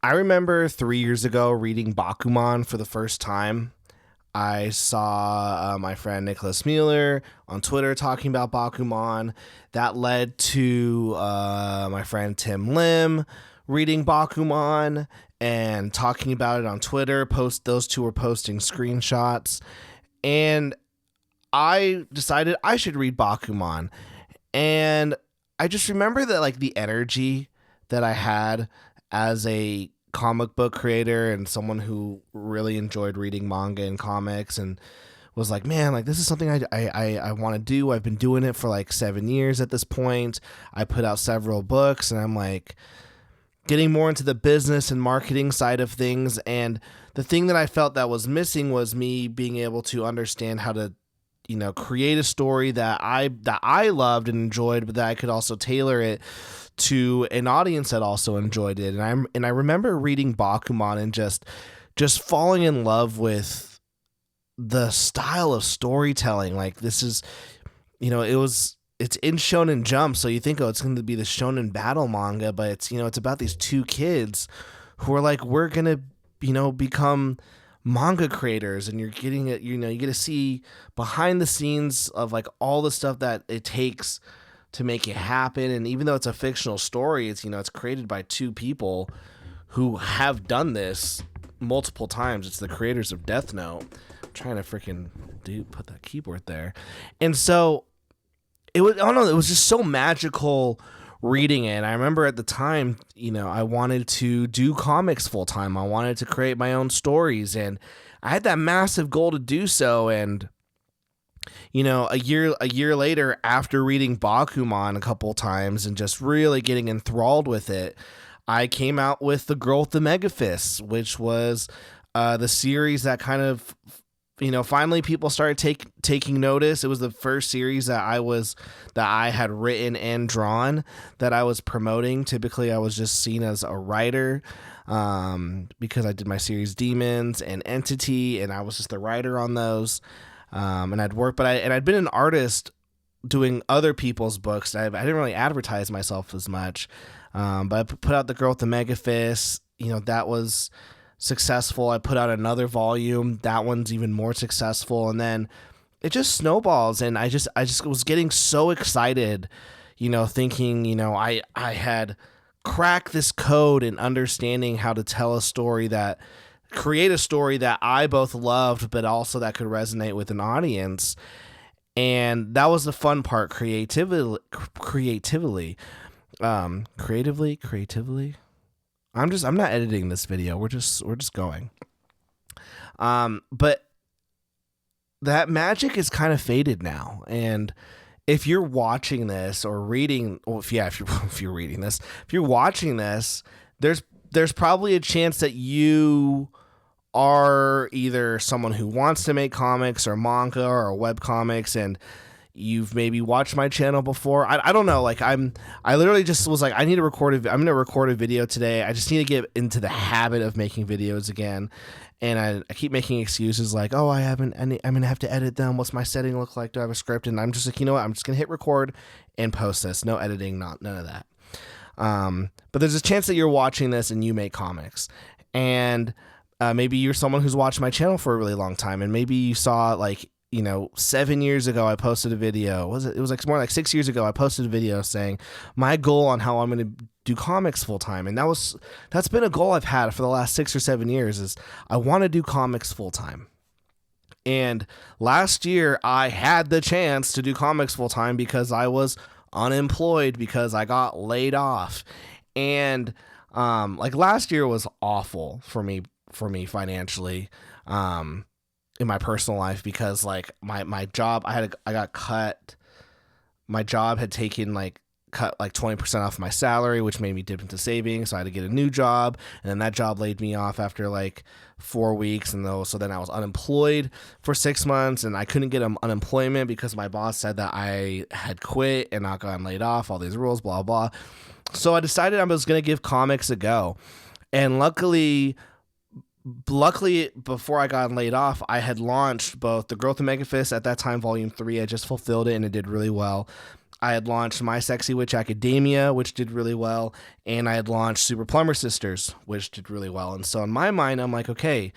I remember 3 years ago reading Bakuman for the first time. I saw my friend Nicholas Mueller on Twitter talking about Bakuman. That led to my friend Tim Lim reading Bakuman and talking about it on Twitter. Those two were posting screenshots, and I decided I should read Bakuman. And I just remember that like the energy that I had as a comic book creator and someone who really enjoyed reading manga and comics and was like, man, like this is something I want to do. I've been doing it for like 7 years at this point. I put out several books and I'm like getting more into the business and marketing side of things. And the thing that I felt that was missing was me being able to understand how to create a story that I loved and enjoyed, but that I could also tailor it to an audience that also enjoyed it. And I remember reading Bakuman and just falling in love with the style of storytelling. Like this is, it's in Shonen Jump, so you think, oh, it's going to be the Shonen battle manga, but it's about these two kids who are like, we're gonna, become manga creators, and you're getting it. You get to see behind the scenes of like all the stuff that it takes to make it happen. And even though it's a fictional story, it's created by two people who have done this multiple times. It's the creators of Death Note. I'm trying to freaking put that keyboard there, and so it was. I don't know. It was just so magical reading it. And I remember at the time, I wanted to do comics full time. I wanted to create my own stories, and I had that massive goal to do so. And a year later, after reading Bakuman a couple times and just really getting enthralled with it, I came out with The Girl with the Mega Fists, which was the series that kind of finally people started taking notice. It was the first series that I had written and drawn that I was promoting. Typically, I was just seen as a writer because I did my series Demons and Entity, and I was just the writer on those. And I'd been an artist doing other people's books. I didn't really advertise myself as much, but I put out The Girl with the Mega Fist. That was successful. I put out another volume. That one's even more successful. And then it just snowballs. And I just was getting so excited, thinking, I had cracked this code and understanding how to tell create a story that I both loved, but also that could resonate with an audience. And that was the fun part, creatively. I'm not editing this video. We're just going. But that magic is kind of faded now. And if you're watching this or reading, if you're reading this, if you're watching this, there's probably a chance that you are either someone who wants to make comics or manga or web comics, and you've maybe watched my channel before. I don't know. Like I literally just was like, I'm going to record a video today. I just need to get into the habit of making videos again. And I keep making excuses like, oh, I'm going to have to edit them. What's my setting look like? Do I have a script? And I'm just like, you know what? I'm just going to hit record and post this. No editing, none of that. But there's a chance that you're watching this and you make comics, and maybe you're someone who's watched my channel for a really long time, and maybe you saw 7 years ago I posted a video. It was like more like 6 years ago I posted a video saying my goal on how I'm going to do comics full time, and that's been a goal I've had for the last 6 or 7 years. Is I want to do comics full time. And last year I had the chance to do comics full time because I was unemployed because I got laid off. And last year was awful for me financially, in my personal life, because like my job, I got cut. My job had cut 20% off my salary, which made me dip into savings. So I had to get a new job, and then that job laid me off after like 4 weeks. So then I was unemployed for 6 months, and I couldn't get unemployment because my boss said that I had quit and not gotten laid off, all these rules, blah, blah. So I decided I was going to give comics a go. And luckily, before I got laid off, I had launched both The Growth of Megafist at that time, Volume 3. I just fulfilled it, and it did really well. I had launched My Sexy Witch Academia, which did really well, and I had launched Super Plumber Sisters, which did really well. And so in my mind, I'm like, okay,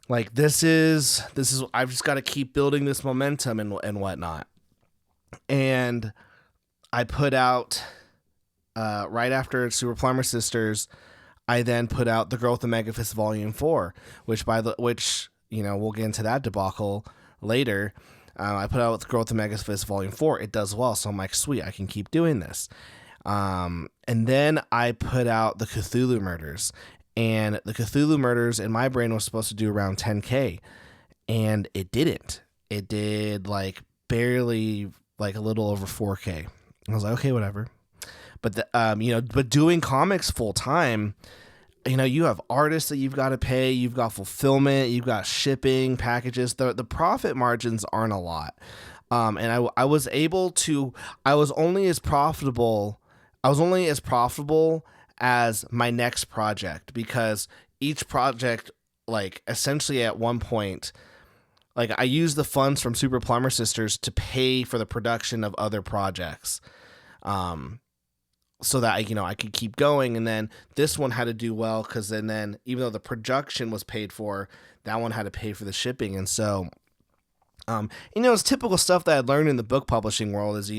like this is I've just got to keep building this momentum and whatnot. And I put out right after Super Plumber Sisters, I then put out The Girl with the Megafist Volume 4, which we'll get into that debacle later. I put out The Girl with the Megafist Volume 4. It does well, so I'm like, sweet, I can keep doing this. And then I put out The Cthulhu Murders. And The Cthulhu Murders in my brain was supposed to do around 10K. And it didn't. It did like barely like a little over 4K. I was like, okay, whatever. But but doing comics full time, you have artists that you've got to pay, you've got fulfillment, you've got shipping, packages. The profit margins aren't a lot. And I was only as profitable as my next project, because each project, like essentially at one point, like I used the funds from Super Plumber Sisters to pay for the production of other projects. So that I could keep going, and then this one had to do well because then even though the production was paid for, that one had to pay for the shipping. And so, it's typical stuff that I'd learned in the book publishing world is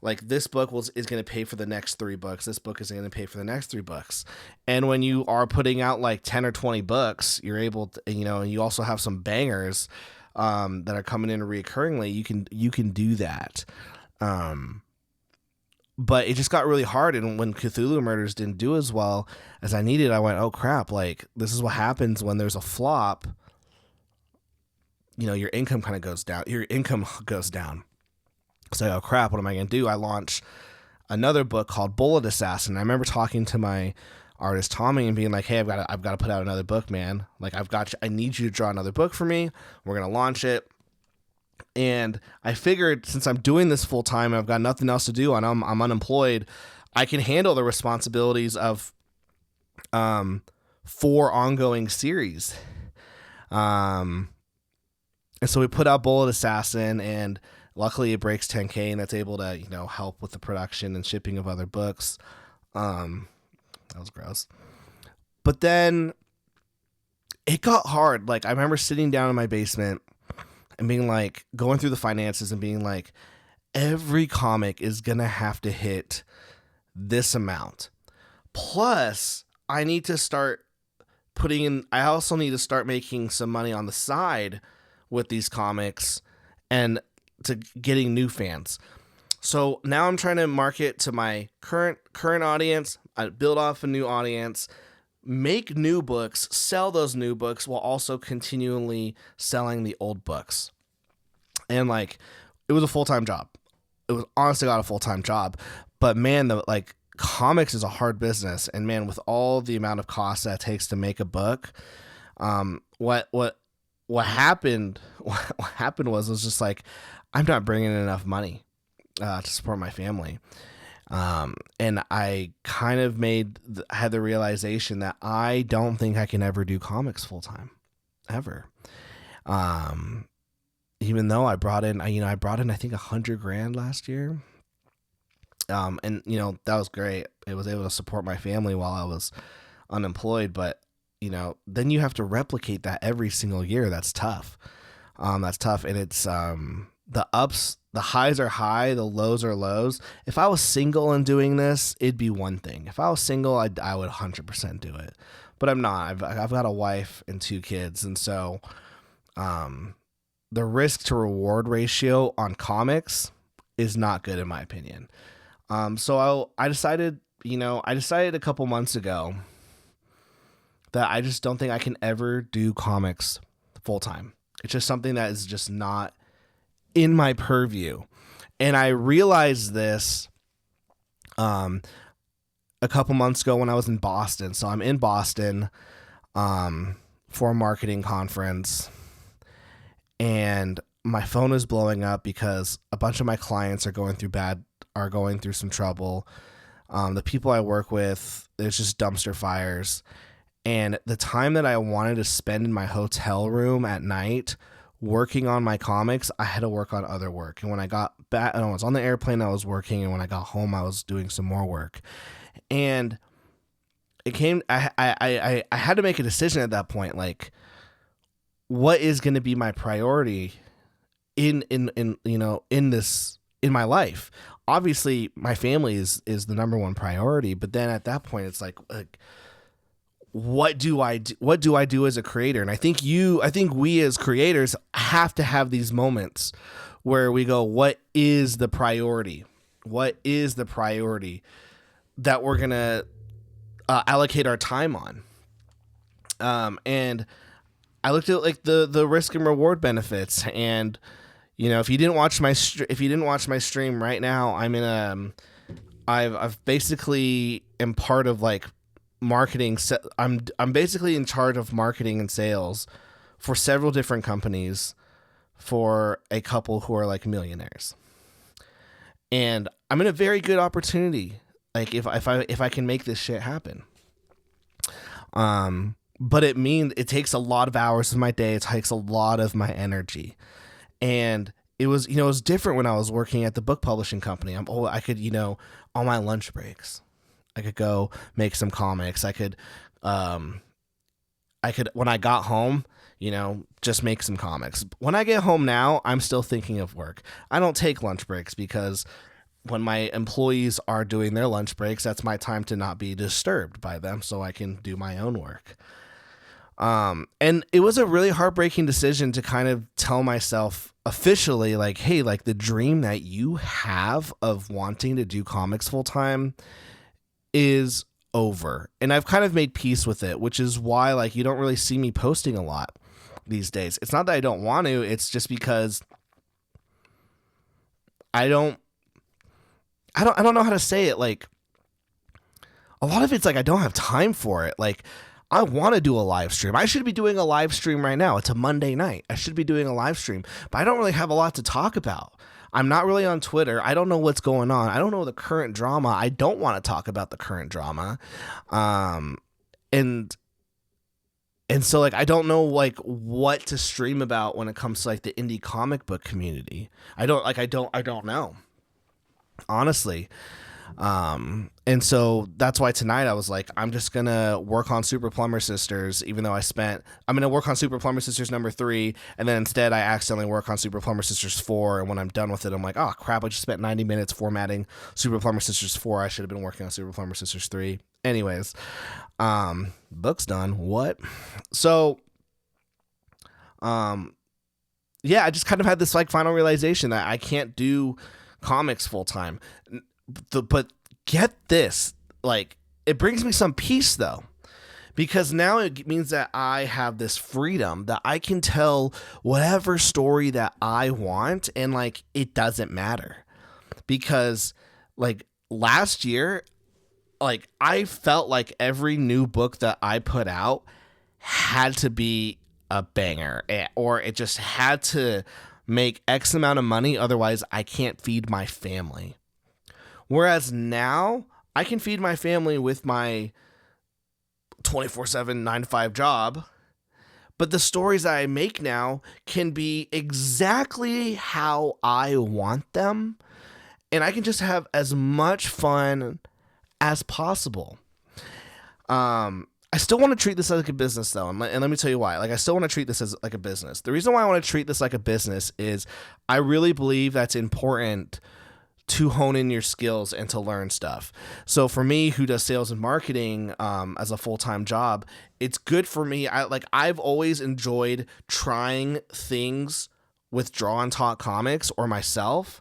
like this book is going to pay for the next 3 books. This book is going to pay for the next 3 books. And when you are putting out like 10 or 20 books, you're able to, and you also have some bangers that are coming in reoccurringly. You can do that. But it just got really hard, and when Cthulhu Murders didn't do as well as I needed, I went, oh crap, like this is what happens when there's a flop. Your income kind of goes down. Your income goes down. So, oh crap, what am I going to do? I launched another book called Bullet Assassin. I remember talking to my artist Tommy and being like, hey, I've got to put out another book, man. Like I need you to draw another book for me. We're going to launch it. And I figured, since I'm doing this full time and I've got nothing else to do and I'm unemployed, I can handle the responsibilities of 4 ongoing series. And so we put out Bullet Assassin, and luckily it breaks 10K, and that's able to help with the production and shipping of other books. That was gross. But then it got hard. Like I remember sitting down in my basement and being like, going through the finances and being like, every comic is going to have to hit this amount. Plus, I also need to start making some money on the side with these comics and to getting new fans. So now I'm trying to market to my current audience, build off a new audience, make new books, sell those new books while also continually selling the old books. And like, it was a full-time job. It was honestly not a full-time job, but man, comics is a hard business. And man, with all the amount of cost that it takes to make a book, what happened was just like, I'm not bringing in enough money to support my family. And I kind of had the realization that I don't think I can ever do comics full time, ever. Even though I brought in, I think $100,000 last year. And that was great. It was able to support my family while I was unemployed, but then you have to replicate that every single year. That's tough. And it's, the highs are high, the lows are lows. If I was single and doing this, it'd be one thing. If I was single, I would 100% do it, but I'm not. I've got a wife and 2 kids. And so, the risk to reward ratio on comics is not good in my opinion. So I decided a couple months ago that I just don't think I can ever do comics full time. It's just something that is just not in my purview. And I realized this a couple months ago when I was in Boston. So I'm in Boston for a marketing conference, and my phone is blowing up because a bunch of my clients are going through some trouble. The people I work with, there's just dumpster fires. And the time that I wanted to spend in my hotel room at night working on my comics, I had to work on other work. And when I got back, I was on the airplane, I was working. And when I got home, I was doing some more work. And I had to make a decision at that point. Like, what is going to be my priority in my life? Obviously my family is the number one priority, but then at that point it's like what do I do as a creator? And I think we as creators have to have these moments where we go, what is the priority? What is the priority that we're going to allocate our time on? And I looked at like the risk and reward benefits, and if you didn't watch my stream right now, I've basically am part of like marketing. I'm basically in charge of marketing and sales for several different companies for a couple who are like millionaires, and I'm in a very good opportunity. Like if I can make this shit happen. But it means it takes a lot of hours of my day. It takes a lot of my energy. And it was different when I was working at the book publishing company. I could, on my lunch breaks, I could go make some comics. I could, when I got home, just make some comics. When I get home now, I'm still thinking of work. I don't take lunch breaks because when my employees are doing their lunch breaks, that's my time to not be disturbed by them so I can do my own work. And it was a really heartbreaking decision to kind of tell myself officially, like, hey, like the dream that you have of wanting to do comics full time is over. And I've kind of made peace with it, which is why like you don't really see me posting a lot these days. It's not that I don't want to, it's just because I don't know how to say it. Like a lot of it's like I don't have time for it. Like I want to do a live stream. I should be doing a live stream right now. It's a Monday night. I should be doing a live stream, but I don't really have a lot to talk about. I'm not really on Twitter. I don't know what's going on. I don't know the current drama. I don't want to talk about the current drama. And so like I don't know like what to stream about when it comes to like the indie comic book community. I don't know. Honestly. And so that's why tonight I was like, I'm just going to work on Super Plumber Sisters, even though I'm going to work on Super Plumber Sisters number 3. And then instead I accidentally work on Super Plumber Sisters 4. And when I'm done with it, I'm like, oh crap, I just spent 90 minutes formatting Super Plumber Sisters 4. I should have been working on Super Plumber Sisters 3. Anyways, book's done. What? So, yeah, I just kind of had this like final realization that I can't do comics full time. But get this, like it brings me some peace though, because now it means that I have this freedom that I can tell whatever story that I want, and like it doesn't matter, because like last year, like I felt like every new book that I put out had to be a banger, or it just had to make X amount of money, otherwise I can't feed my family. Whereas now I can feed my family with my 24/7 9-to-5 job, but the stories that I make now can be exactly how I want them, and I can just have as much fun as possible. I still want to treat this like a business though, and let me tell you why. Like I still want to treat this as like a business. The reason why I want to treat this like a business is I really believe that's important to hone in your skills and to learn stuff. So for me, who does sales and marketing as a full-time job, it's good for me. I've always enjoyed trying things with Draw and Talk Comics or myself,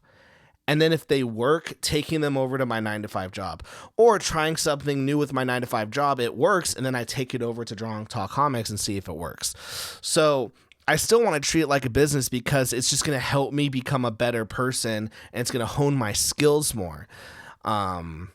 and then if they work, taking them over to my 9-to-5 job, or trying something new with my 9-to-5 job. It works, and then I take it over to Draw and Talk Comics and see if it works. So I still want to treat it like a business because it's just going to help me become a better person, and it's going to hone my skills more. So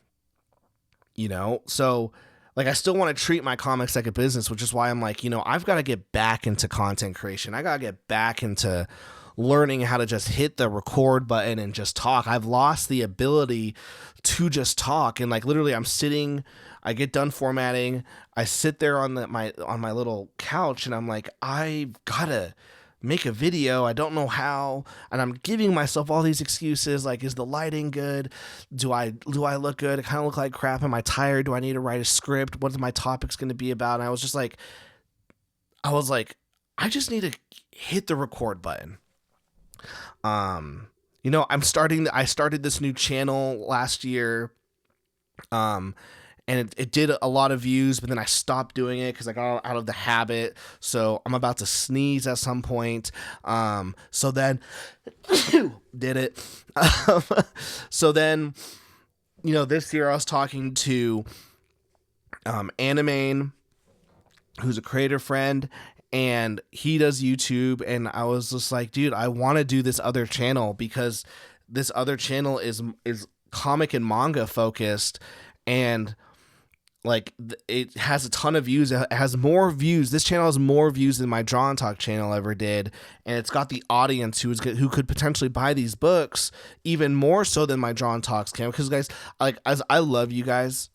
like I still want to treat my comics like a business, which is why I'm like, I've got to get back into content creation. I got to get back into learning how to just hit the record button and just talk. I've lost the ability to just talk, and like literally I'm sitting, I get done formatting, I sit there on my little couch, and I'm like, I've gotta make a video. I don't know how, and I'm giving myself all these excuses. Like, is the lighting good? Do I look good? I kind of look like crap. Am I tired? Do I need to write a script? What are my topics going to be about? And I was like, I just need to hit the record button. I started this new channel last year. And it did a lot of views, but then I stopped doing it because I got out of the habit. So I'm about to sneeze at some point. So then did it. So then, this year I was talking to Animane, who's a creator friend, and he does YouTube. And I was just like, dude, I want to do this other channel because this other channel is comic and manga focused, and like it has a ton of views. It has more views. This channel has more views than my Draw and Talk channel ever did, and it's got the audience who could potentially buy these books even more so than my Draw and Talks channel. Because guys, like, as I love you guys,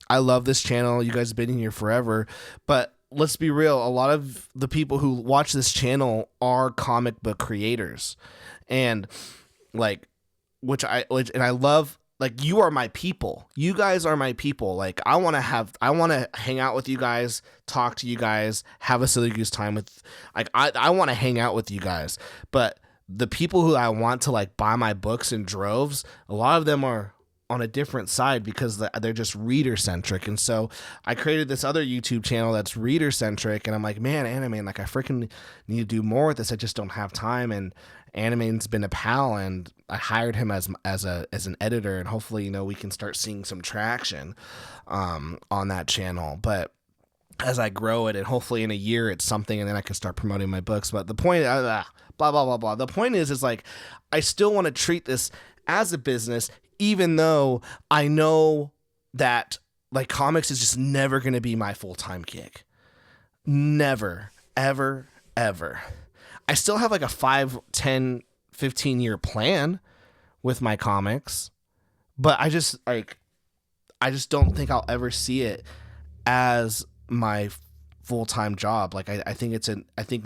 I love this channel. You guys have been in here forever, but let's be real. A lot of the people who watch this channel are comic book creators, and like, which I love. Like, you are my people. You guys are my people. Like, I want to hang out with you guys, talk to you guys, have a silly goose time with, like, I want to hang out with you guys. But the people who I want to, like, buy my books in droves, a lot of them are on a different side because they're just reader centric. And so I created this other YouTube channel that's reader centric. And I'm like, man, Animane, like, I freaking need to do more with this. I just don't have time. And Animane's been a pal, and I hired him as an editor, and hopefully, we can start seeing some traction on that channel. But as I grow it, and hopefully in a year it's something, and then I can start promoting my books. But the point, blah blah blah blah. The point is like, I still want to treat this as a business, even though I know that, like, comics is just never going to be my full-time gig. Never, ever, ever. I still have like a 5, 10, 15 year plan with my comics, but I just don't think I'll ever see it as my full-time job. Like, I think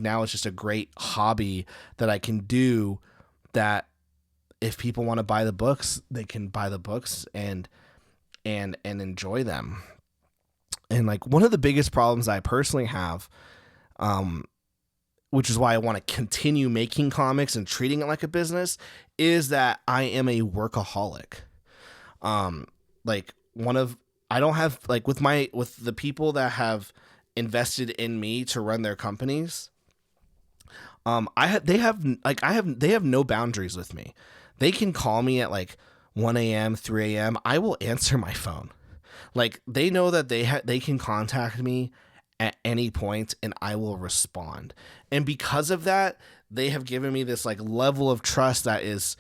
now it's just a great hobby that I can do, that if people want to buy the books, they can buy the books and enjoy them. And like, one of the biggest problems I personally have, which is why I want to continue making comics and treating it like a business, is that I am a workaholic. I don't have, like, with the people that have invested in me to run their companies, they have no boundaries with me. They can call me at like 1 a.m., 3 a.m. I will answer my phone. Like, they know that they can contact me at any point and I will respond. And because of that, they have given me this like level of trust that is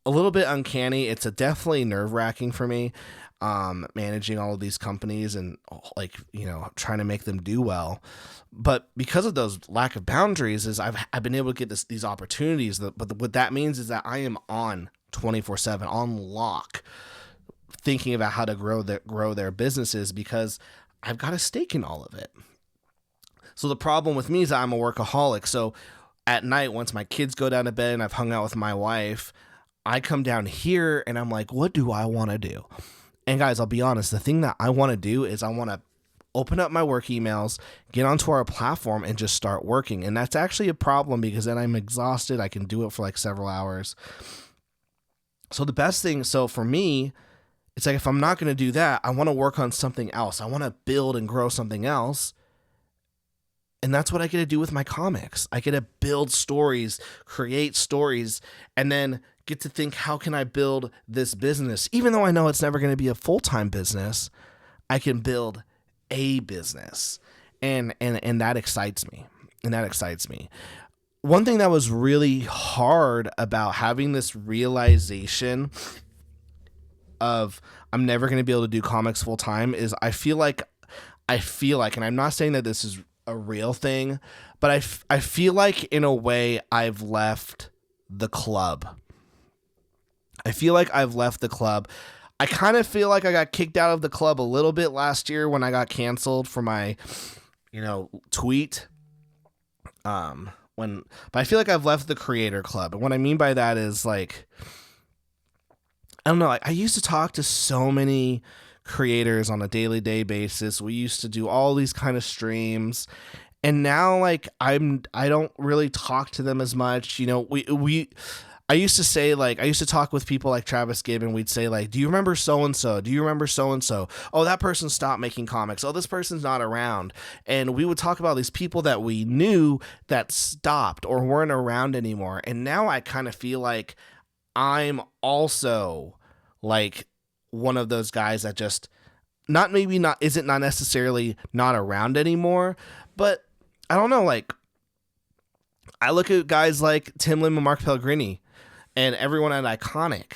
a little bit uncanny. It's definitely nerve-wracking for me, managing all of these companies and, like, trying to make them do well. But because of those lack of boundaries, is I've been able to get these opportunities. But what that means is that I am on 24/7, on lock, thinking about how to grow their businesses, because I've got a stake in all of it. So the problem with me is that I'm a workaholic. So at night, once my kids go down to bed and I've hung out with my wife, I come down here and I'm like, what do I want to do? And guys, I'll be honest, the thing that I want to do is I want to open up my work emails, get onto our platform, and just start working. And that's actually a problem, because then I'm exhausted. I can do it for like several hours. So the best thing, for me, it's like, if I'm not going to do that, I want to work on something else. I want to build and grow something else. And that's what I get to do with my comics. I get to build stories, create stories, and then get to think, how can I build this business? Even though I know it's never going to be a full-time business, I can build a business. And that excites me. One thing that was really hard about having this realization of I'm never going to be able to do comics full time is I feel like, and I'm not saying that this is a real thing, but I feel like in a way I've left the club. I kind of feel like I got kicked out of the club a little bit last year when I got canceled for my, tweet, but I feel like I've left the creator club. And what I mean by that is like, I don't know. I used to talk to so many creators on a daily day basis. We used to do all these kind of streams, and now like I don't really talk to them as much. You know, I used to say, like, I used to talk with people like Travis Gibb, and we'd say, like, do you remember so-and-so? Do you remember so-and-so? Oh, that person stopped making comics. Oh, this person's not around. And we would talk about these people that we knew that stopped or weren't around anymore. And now I kind of feel like I'm also like one of those guys that just isn't not necessarily not around anymore, but I don't know, like, I look at guys like Tim Lim and Mark Pellegrini and everyone at Iconic.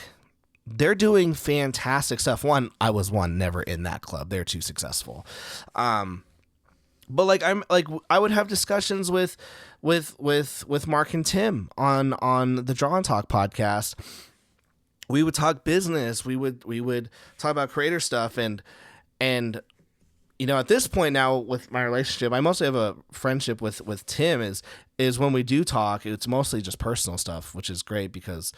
They're doing fantastic stuff. I was never in that club. They're too successful. But like I would have discussions with Mark and Tim on the Draw and Talk podcast. We would talk business. We would talk about creator stuff, and you know, at this point now with my relationship, I mostly have a friendship with Tim. Is when we do talk, it's mostly just personal stuff, which is great because,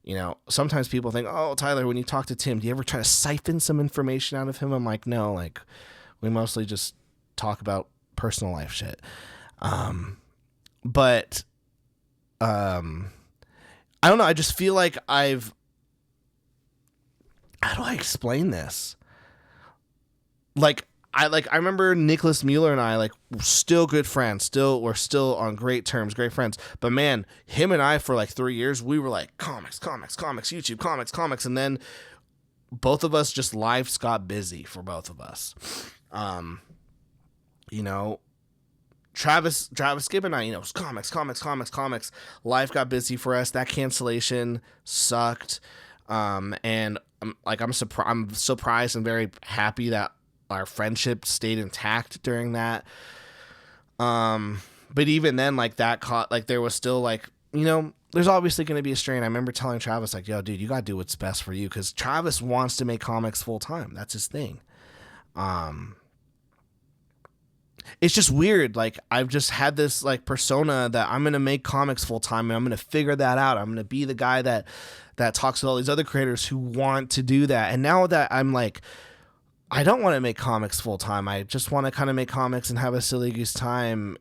you know, sometimes people think, oh, Tyler, when you talk to Tim, do you ever try to siphon some information out of him? I'm like, no, like we mostly just talk about personal life shit. But I don't know. I just feel like how do I explain this? I remember Nicholas Mueller and I, like, still good friends. We're still on great terms, great friends. But man, him and I for like 3 years, we were like comics, YouTube, comics. And then both of us just lives got busy for both of us. You know, Travis Gibb and I, you know, comics. Life got busy for us. That cancellation sucked. And I'm surprised and very happy that our friendship stayed intact during that. But even then, like, that caught, like, there was still, like, you know, there's obviously going to be a strain. I remember telling Travis, like, yo, dude, you got to do what's best for you. Cause Travis wants to make comics full time. That's his thing. It's just weird. Like, I've just had this like persona that I'm going to make comics full time, and I'm going to figure that out. I'm going to be the guy that talks to all these other creators who want to do that. And now that I'm like, I don't want to make comics full time. I just want to kind of make comics and have a silly goose time.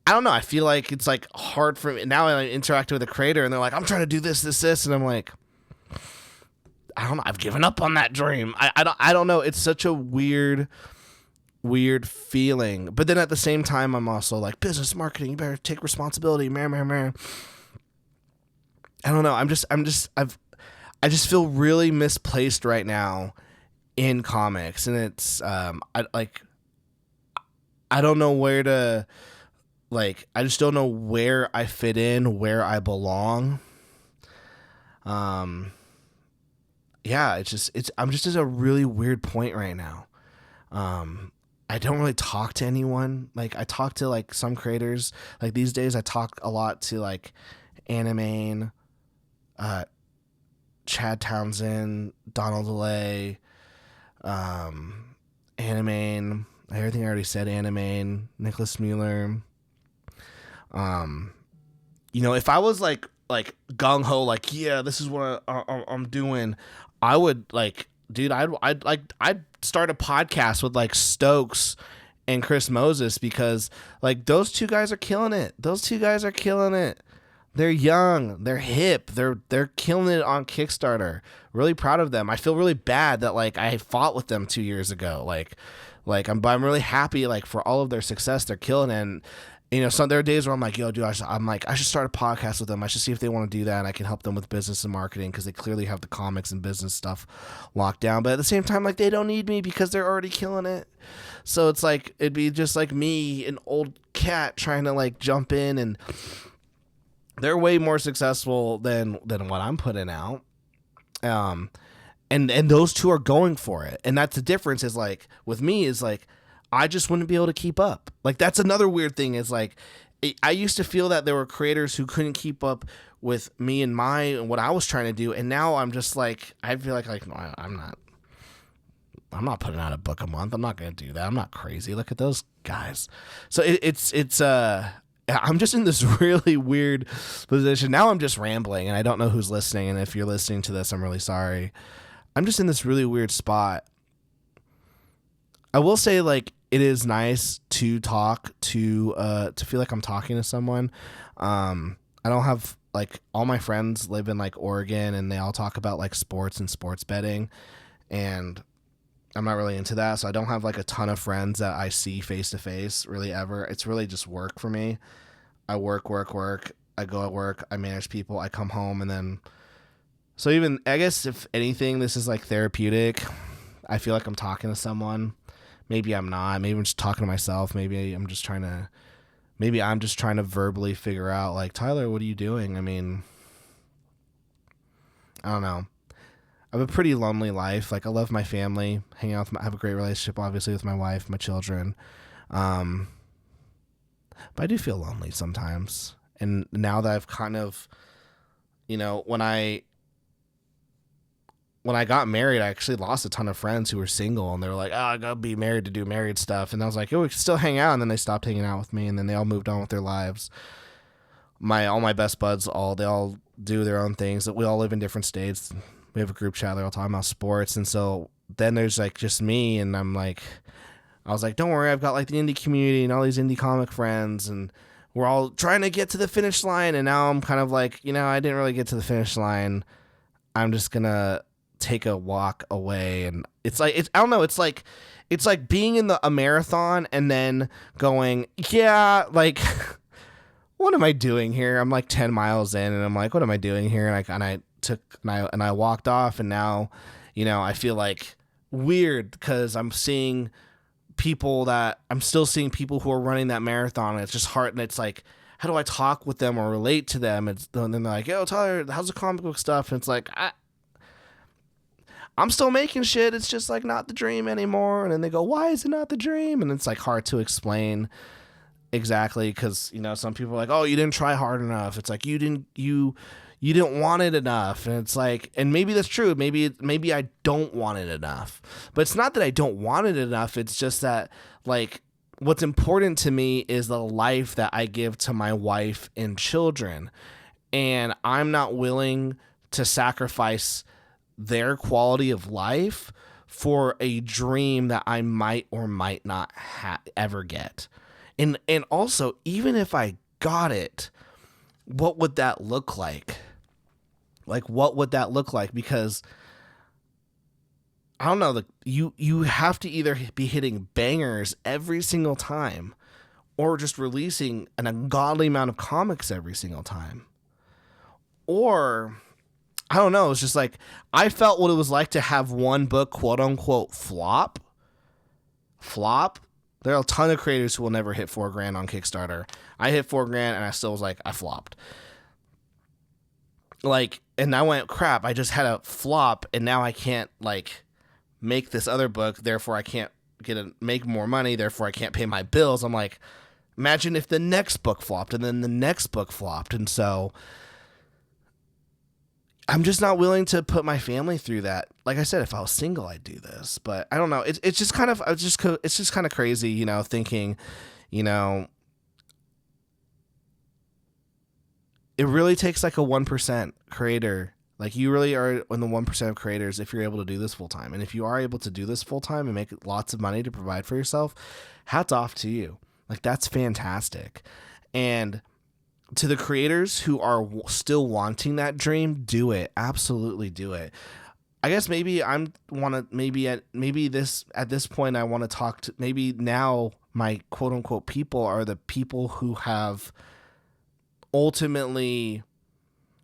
I don't know. I feel like it's like hard for me now. I interact with a creator and they're like, I'm trying to do this. And I'm like, I don't know. I've given up on that dream. I don't know. It's such a weird feeling. But then at the same time, I'm also like, business marketing, you better take responsibility. Man. I don't know. I just feel really misplaced right now in comics, and it's I don't know where to, like, I just don't know where I fit in, where I belong. Yeah, I'm just at a really weird point right now. I don't really talk to anyone. Like, I talk to like some creators. Like these days I talk a lot to like Animane, Chad Townsend, Donald DeLay, Animane, everything I already said, Animane, Nicholas Mueller. You know, if I was like gung-ho, like, yeah, this is what I'm doing, I would, like, dude, I'd start a podcast with like Stokes and Chris Moses, because like those two guys are killing it. They're young, they're hip, they're killing it on Kickstarter. Really proud of them. I feel really bad that like I fought with them 2 years ago. Like I'm really happy like for all of their success. They're killing it. And you know, there are days where I'm like, yo, dude, I should start a podcast with them. I should see if they want to do that, and I can help them with business and marketing, because they clearly have the comics and business stuff locked down. But at the same time, like, they don't need me because they're already killing it. So it's like, it'd be just like me, an old cat, trying to like jump in, and they're way more successful than what I'm putting out. And those two are going for it. And that's the difference, is like, with me, is like, I just wouldn't be able to keep up. Like, that's another weird thing, is like, I used to feel that there were creators who couldn't keep up with me and what I was trying to do. And now I'm just like, I feel like no, I'm not putting out a book a month. I'm not going to do that. I'm not crazy. Look at those guys. So it's I'm just in this really weird position. Now I'm just rambling and I don't know who's listening. And if you're listening to this, I'm really sorry. I'm just in this really weird spot. I will say, like, it is nice to talk to feel like I'm talking to someone. I don't have, like, all my friends live in, like, Oregon, and they all talk about, like, sports and sports betting, and I'm not really into that, so I don't have, like, a ton of friends that I see face to face really ever. It's really just work for me. I work. I go at work. I manage people. I come home, and then, so even, I guess if anything, this is, like, therapeutic. I feel like I'm talking to someone. Maybe I'm not. Maybe I'm just talking to myself. Maybe I'm just trying to verbally figure out, like, Tyler, what are you doing? I mean, I don't know. I have a pretty lonely life. Like, I love my family, hang out with I have a great relationship, obviously, with my wife, my children. But I do feel lonely sometimes. And now that I've kind of, when I got married, I actually lost a ton of friends who were single, and they were like, "Oh, I gotta be married to do married stuff." And I was like, "Oh, we can still hang out." And then they stopped hanging out with me, and then they all moved on with their lives. All my best buds, they all do their own things. We all live in different states. We have a group chat. They're all talking about sports, and so then there's, like, just me, and I was like, "Don't worry, I've got, like, the indie community and all these indie comic friends, and we're all trying to get to the finish line." And now I'm kind of like, I didn't really get to the finish line. I'm just gonna take a walk away. And it's like, I don't know, it's like being in a marathon and then going, yeah, like, what am I doing here? I'm like 10 miles in, and I'm like, what am I doing here? And I walked off, and now, I feel like weird because I'm still seeing people who are running that marathon, and it's just hard. And it's like, how do I talk with them or relate to them? And then they're like, "Yo, Tyler, how's the comic book stuff?" And it's like, I'm still making shit. It's just, like, not the dream anymore. And then they go, "Why is it not the dream?" And it's, like, hard to explain exactly, because, some people are like, "Oh, you didn't try hard enough." It's like, you didn't want it enough. And it's like, and maybe that's true. Maybe I don't want it enough. But it's not that I don't want it enough. It's just that, like, what's important to me is the life that I give to my wife and children. And I'm not willing to sacrifice their quality of life for a dream that I might or might not ever get. And also, even if I got it, what would that look like? Like, what would that look like? Because I don't know, you have to either be hitting bangers every single time, or just releasing an ungodly amount of comics every single time. Or, I don't know, it's just like, I felt what it was like to have one book, quote unquote, flop. There are a ton of creators who will never hit $4,000 on Kickstarter. I hit $4,000 and I still was like, I flopped. Like, and I went, crap, I just had a flop, and now I can't, like, make this other book, therefore I can't make more money, therefore I can't pay my bills. I'm like, imagine if the next book flopped, and then the next book flopped. And so I'm just not willing to put my family through that. Like I said, if I was single, I'd do this, but I don't know. It's just kind of crazy, thinking, it really takes, like, a 1% creator. Like, you really are in the 1% of creators if you're able to do this full time. And if you are able to do this full time and make lots of money to provide for yourself, hats off to you. Like, that's fantastic. And to the creators who are still wanting that dream, do it. Absolutely do it. I guess maybe at this point I want to talk to, maybe now my quote unquote people are the people who have ultimately,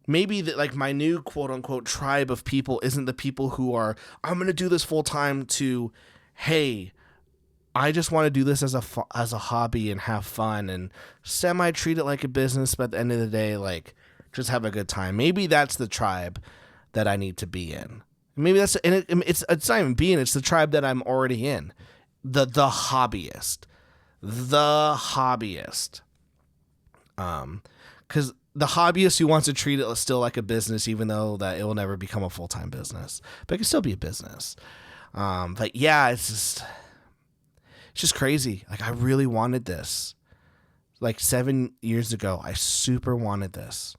maybe like my new quote unquote tribe of people isn't the people who are, I'm going to do this full time, to, hey, I just want to do this as a hobby and have fun and semi treat it like a business, but at the end of the day, like, just have a good time. Maybe that's the tribe that I need to be in. Maybe that's, and it's not even being, it's the tribe that I'm already in. The hobbyist. Because the hobbyist who wants to treat it still like a business, even though that it will never become a full-time business, but it can still be a business. But yeah, it's just crazy. Like, I really wanted this. like 7 years ago, I super wanted this.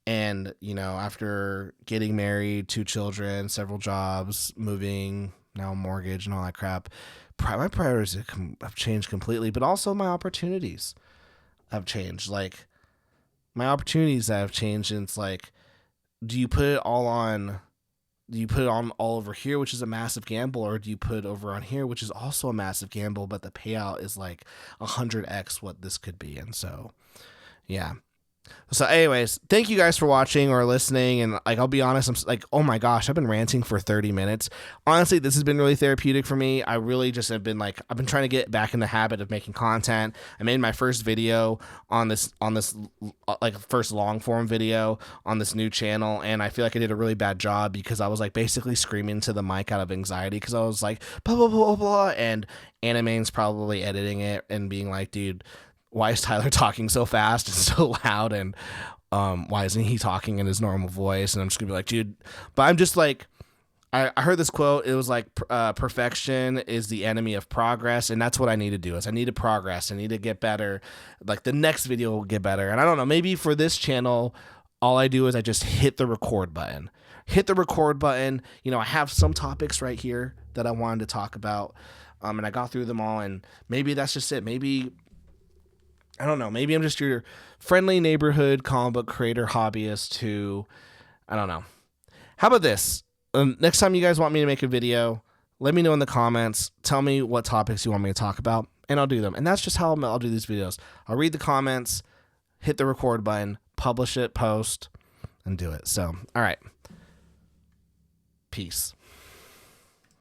And, you know, after getting married, 2 children, several jobs, moving, now mortgage and all that crap, my priorities have changed completely, but also my opportunities have changed. Like, my opportunities have changed, and it's like, do you put it all on all over here, which is a massive gamble, or do you put it over on here, which is also a massive gamble, but the payout is like 100x what this could be? And so, yeah. So anyways, thank you guys for watching or listening. And like, I'll be honest, I'm like, oh my gosh, I've been ranting for 30 minutes. Honestly, this has been really therapeutic for me. I really just have been like, I've been trying to get back in the habit of making content. I made my first video on this like first long form video on this new channel. And I feel like I did a really bad job because I was like basically screaming to the mic out of anxiety because I was like, blah, blah, blah, blah. And Animane's probably editing it and being like, dude, why is Tyler talking so fast and so loud, and why isn't he talking in his normal voice? And I'm just gonna be like, dude, but I'm just like, I heard this quote. It was like, perfection is the enemy of progress, and that's what I need to do. Is I need to progress. I need to get better. Like, the next video will get better. And I don't know, maybe for this channel, all I do is I just hit the record button. Hit the record button. You know, I have some topics right here that I wanted to talk about, and I got through them all. And maybe that's just it. Maybe, I don't know, maybe I'm just your friendly neighborhood comic book creator hobbyist who, I don't know. How about this? Next time you guys want me to make a video, let me know in the comments. Tell me what topics you want me to talk about, and I'll do them. And that's just how I'll do these videos. I'll read the comments, hit the record button, publish it, post, and do it. So, all right. Peace.